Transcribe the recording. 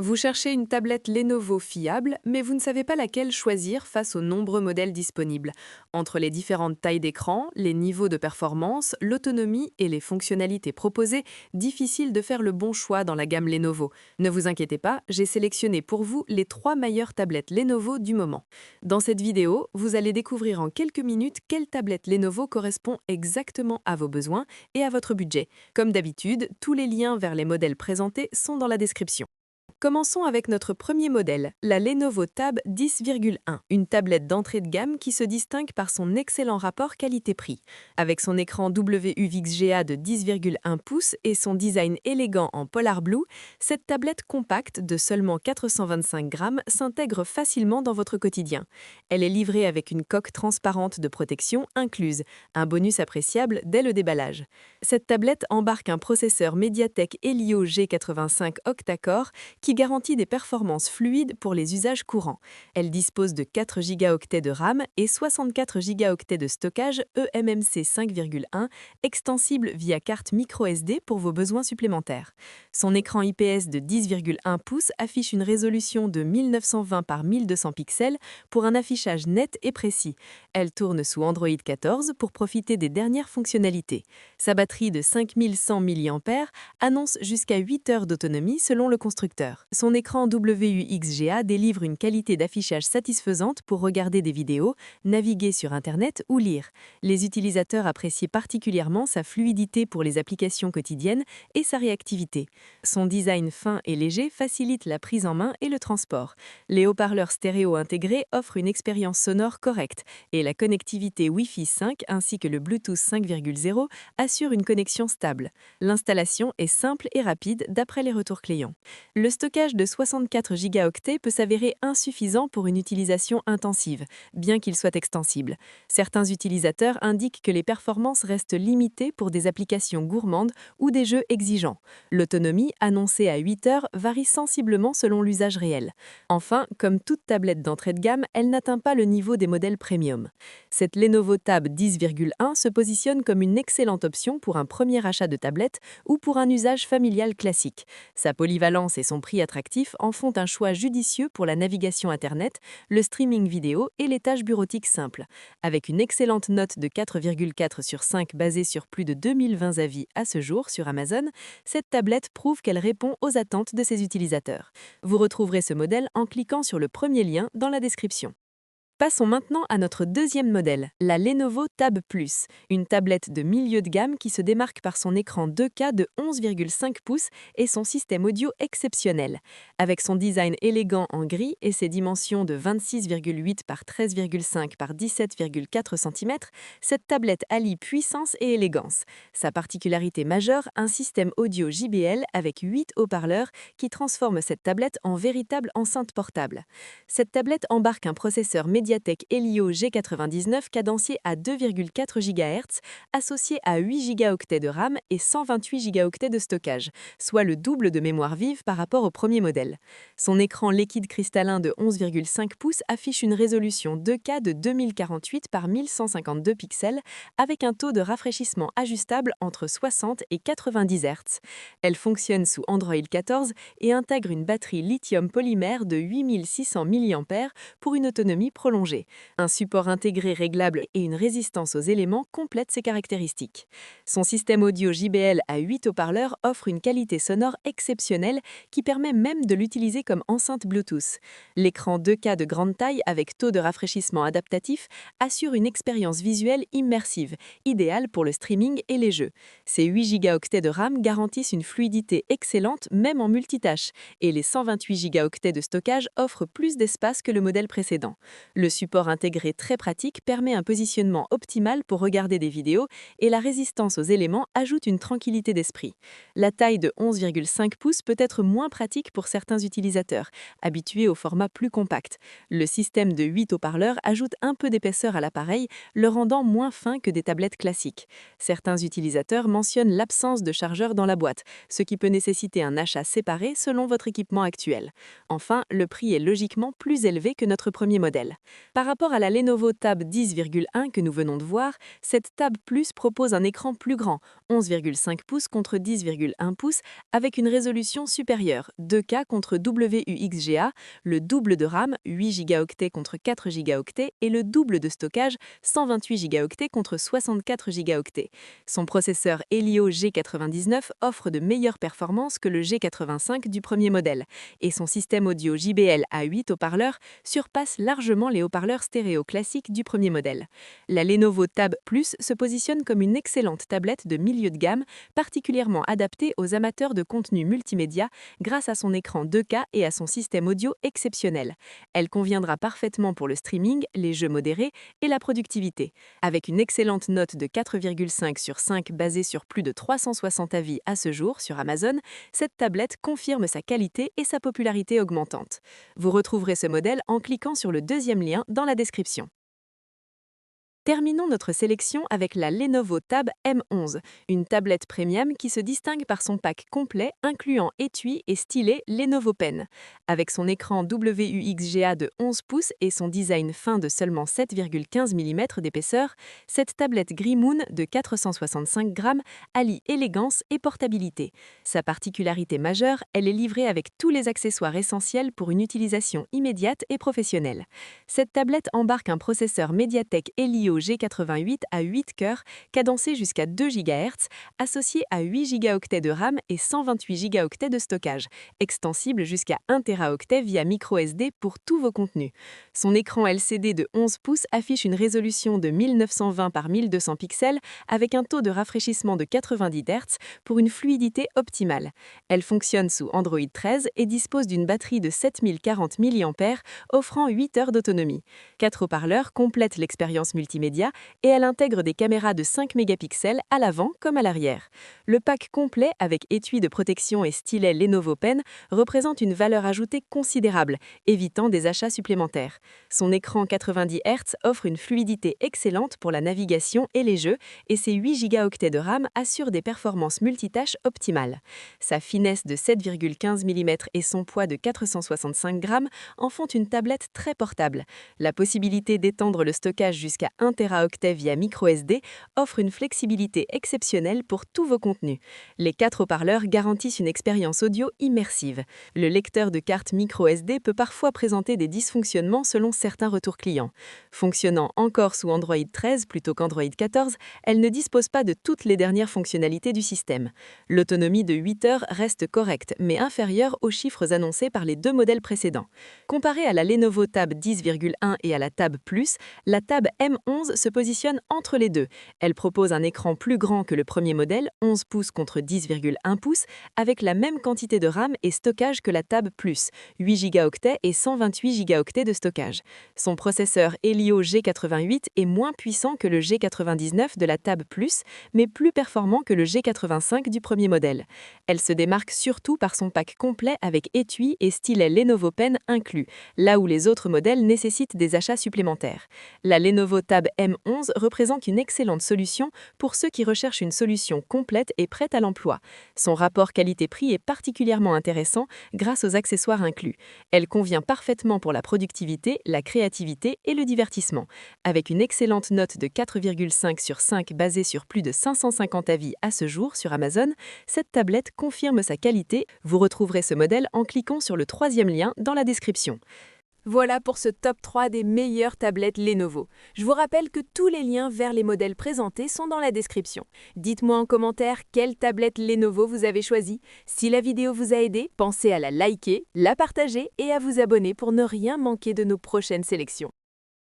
Vous cherchez une tablette Lenovo fiable, mais vous ne savez pas laquelle choisir face aux nombreux modèles disponibles. Entre les différentes tailles d'écran, les niveaux de performance, l'autonomie et les fonctionnalités proposées, difficile de faire le bon choix dans la gamme Lenovo. Ne vous inquiétez pas, j'ai sélectionné pour vous les 3 meilleures tablettes Lenovo du moment. Dans cette vidéo, vous allez découvrir en quelques minutes quelle tablette Lenovo correspond exactement à vos besoins et à votre budget. Comme d'habitude, tous les liens vers les modèles présentés sont dans la description. Commençons avec notre premier modèle, la Lenovo Tab 10,1, une tablette d'entrée de gamme qui se distingue par son excellent rapport qualité-prix. Avec son écran WUVXGA de 10,1 pouces et son design élégant en Polar Blue, cette tablette compacte de seulement 425 grammes s'intègre facilement dans votre quotidien. Elle est livrée avec une coque transparente de protection incluse, un bonus appréciable dès le déballage. Cette tablette embarque un processeur MediaTek Helio G85 octa-core qui garantit des performances fluides pour les usages courants. Elle dispose de 4 gigaoctets de RAM et 64 gigaoctets de stockage eMMC 5,1, extensible via carte microSD pour vos besoins supplémentaires. Son écran IPS de 10,1 pouces affiche une résolution de 1920 par 1200 pixels pour un affichage net et précis. Elle tourne sous Android 14 pour profiter des dernières fonctionnalités. Sa batterie de 5100 mAh annonce jusqu'à 8 heures d'autonomie selon le constructeur. Son écran WUXGA délivre une qualité d'affichage satisfaisante pour regarder des vidéos, naviguer sur Internet ou lire. Les utilisateurs apprécient particulièrement sa fluidité pour les applications quotidiennes et sa réactivité. Son design fin et léger facilite la prise en main et le transport. Les haut-parleurs stéréo intégrés offrent une expérience sonore correcte et la connectivité Wi-Fi 5 ainsi que le Bluetooth 5.0 assurent une connexion stable. L'installation est simple et rapide d'après les retours clients. Le stockage de 64 gigaoctets peut s'avérer insuffisant pour une utilisation intensive, bien qu'il soit extensible. Certains utilisateurs indiquent que les performances restent limitées pour des applications gourmandes ou des jeux exigeants. L'autonomie, annoncée à 8 heures, varie sensiblement selon l'usage réel. Enfin, comme toute tablette d'entrée de gamme, elle n'atteint pas le niveau des modèles premium. Cette Lenovo Tab 10,1 se positionne comme une excellente option pour un premier achat de tablette ou pour un usage familial classique. Sa polyvalence et son prix attractif en font un choix judicieux pour la navigation Internet, le streaming vidéo et les tâches bureautiques simples. Avec une excellente note de 4,4 sur 5 basée sur plus de 2020 avis à ce jour sur Amazon, cette tablette prouve qu'elle répond aux attentes de ses utilisateurs. Vous retrouverez ce modèle en cliquant sur le premier lien dans la description. Passons maintenant à notre deuxième modèle, la Lenovo Tab Plus, une tablette de milieu de gamme qui se démarque par son écran 2K de 11,5 pouces et son système audio exceptionnel. Avec son design élégant en gris et ses dimensions de 26,8 par 13,5 par 17,4 cm, cette tablette allie puissance et élégance. Sa particularité majeure, un système audio JBL avec 8 haut-parleurs qui transforme cette tablette en véritable enceinte portable. Cette tablette embarque un processeur MediaTek Helio G99 cadencié à 2,4 GHz, associé à 8 gigaoctets de RAM et 128 gigaoctets de stockage, soit le double de mémoire vive par rapport au premier modèle. Son écran liquide cristallin de 11,5 pouces affiche une résolution 2K de 2048 par 1152 pixels avec un taux de rafraîchissement ajustable entre 60 et 90 Hz. Elle fonctionne sous Android 14 et intègre une batterie lithium polymère de 8600 mAh pour une autonomie prolongée. Un support intégré réglable et une résistance aux éléments complètent ces caractéristiques. Son système audio JBL à 8 haut-parleurs offre une qualité sonore exceptionnelle qui permet même de l'utiliser comme enceinte Bluetooth. L'écran 2K de grande taille avec taux de rafraîchissement adaptatif assure une expérience visuelle immersive, idéale pour le streaming et les jeux. Ses 8 gigaoctets de RAM garantissent une fluidité excellente même en multitâche et les 128 gigaoctets de stockage offrent plus d'espace que le modèle précédent. Le support intégré très pratique permet un positionnement optimal pour regarder des vidéos et la résistance aux éléments ajoute une tranquillité d'esprit. La taille de 11,5 pouces peut être moins pratique pour certains utilisateurs, habitués au format plus compact. Le système de 8 haut-parleurs ajoute un peu d'épaisseur à l'appareil, le rendant moins fin que des tablettes classiques. Certains utilisateurs mentionnent l'absence de chargeur dans la boîte, ce qui peut nécessiter un achat séparé selon votre équipement actuel. Enfin, le prix est logiquement plus élevé que notre premier modèle. Par rapport à la Lenovo Tab 10,1 que nous venons de voir, cette Tab Plus propose un écran plus grand, 11,5 pouces contre 10,1 pouces, avec une résolution supérieure, 2K contre WUXGA, le double de RAM, 8 Go contre 4 Go, et le double de stockage, 128 Go contre 64 Go. Son processeur Helio G99 offre de meilleures performances que le G85 du premier modèle, et son système audio JBL à 8 haut-parleurs surpasse largement les haut-parleurs stéréo classiques du premier modèle. La Lenovo Tab Plus se positionne comme une excellente tablette de milieu de gamme, particulièrement adaptée aux amateurs de contenu multimédia grâce à son écran 2K et à son système audio exceptionnel. Elle conviendra parfaitement pour le streaming, les jeux modérés et la productivité. Avec une excellente note de 4,5 sur 5 basée sur plus de 360 avis à ce jour sur Amazon, cette tablette confirme sa qualité et sa popularité augmentante. Vous retrouverez ce modèle en cliquant sur le deuxième lien dans la description. Terminons notre sélection avec la Lenovo Tab M11, une tablette premium qui se distingue par son pack complet incluant étui et stylet Lenovo Pen. Avec son écran WUXGA de 11 pouces et son design fin de seulement 7,15 mm d'épaisseur, cette tablette Grimoon de 465 grammes allie élégance et portabilité. Sa particularité majeure, elle est livrée avec tous les accessoires essentiels pour une utilisation immédiate et professionnelle. Cette tablette embarque un processeur MediaTek Helio G88 à 8 cœurs, cadencé jusqu'à 2 GHz, associé à 8 Go de RAM et 128 Go de stockage, extensible jusqu'à 1 Teraoctet via microSD pour tous vos contenus. Son écran LCD de 11 pouces affiche une résolution de 1920 par 1200 pixels avec un taux de rafraîchissement de 90 Hz pour une fluidité optimale. Elle fonctionne sous Android 13 et dispose d'une batterie de 7040 mAh, offrant 8 heures d'autonomie. 4 haut-parleurs complètent l'expérience multimédia et elle intègre des caméras de 5 mégapixels à l'avant comme à l'arrière. Le pack complet avec étui de protection et stylet Lenovo Pen représente une valeur ajoutée considérable, évitant des achats supplémentaires. Son écran 90 Hz offre une fluidité excellente pour la navigation et les jeux et ses 8 Go de RAM assurent des performances multitâches optimales. Sa finesse de 7,15 mm et son poids de 465 grammes en font une tablette très portable. La possibilité d'étendre le stockage jusqu'à 1 Teraoctet via microSD offre une flexibilité exceptionnelle pour tous vos contenus. Les 4 haut-parleurs garantissent une expérience audio immersive. Le lecteur de carte microSD peut parfois présenter des dysfonctionnements selon certains retours clients. Fonctionnant encore sous Android 13 plutôt qu'Android 14, elle ne dispose pas de toutes les dernières fonctionnalités du système. L'autonomie de 8 heures reste correcte, mais inférieure aux chiffres annoncés par les deux modèles précédents. Comparée à la Lenovo Tab 10,1 et à la Tab Plus, la Tab M11 se positionne entre les deux. Elle propose un écran plus grand que le premier modèle, 11 pouces contre 10,1 pouces, avec la même quantité de RAM et stockage que la Tab Plus, 8 Go et 128 Go de stockage. Son processeur Helio G88 est moins puissant que le G99 de la Tab Plus, mais plus performant que le G85 du premier modèle. Elle se démarque surtout par son pack complet avec étui et stylet Lenovo Pen inclus, là où les autres modèles nécessitent des achats supplémentaires. La Lenovo Tab M11 représente une excellente solution pour ceux qui recherchent une solution complète et prête à l'emploi. Son rapport qualité-prix est particulièrement intéressant grâce aux accessoires inclus. Elle convient parfaitement pour la productivité, la créativité et le divertissement. Avec une excellente note de 4,5 sur 5 basée sur plus de 550 avis à ce jour sur Amazon, cette tablette confirme sa qualité. Vous retrouverez ce modèle en cliquant sur le troisième lien dans la description. Voilà pour ce top 3 des meilleures tablettes Lenovo. Je vous rappelle que tous les liens vers les modèles présentés sont dans la description. Dites-moi en commentaire quelle tablette Lenovo vous avez choisie. Si la vidéo vous a aidé, pensez à la liker, la partager et à vous abonner pour ne rien manquer de nos prochaines sélections.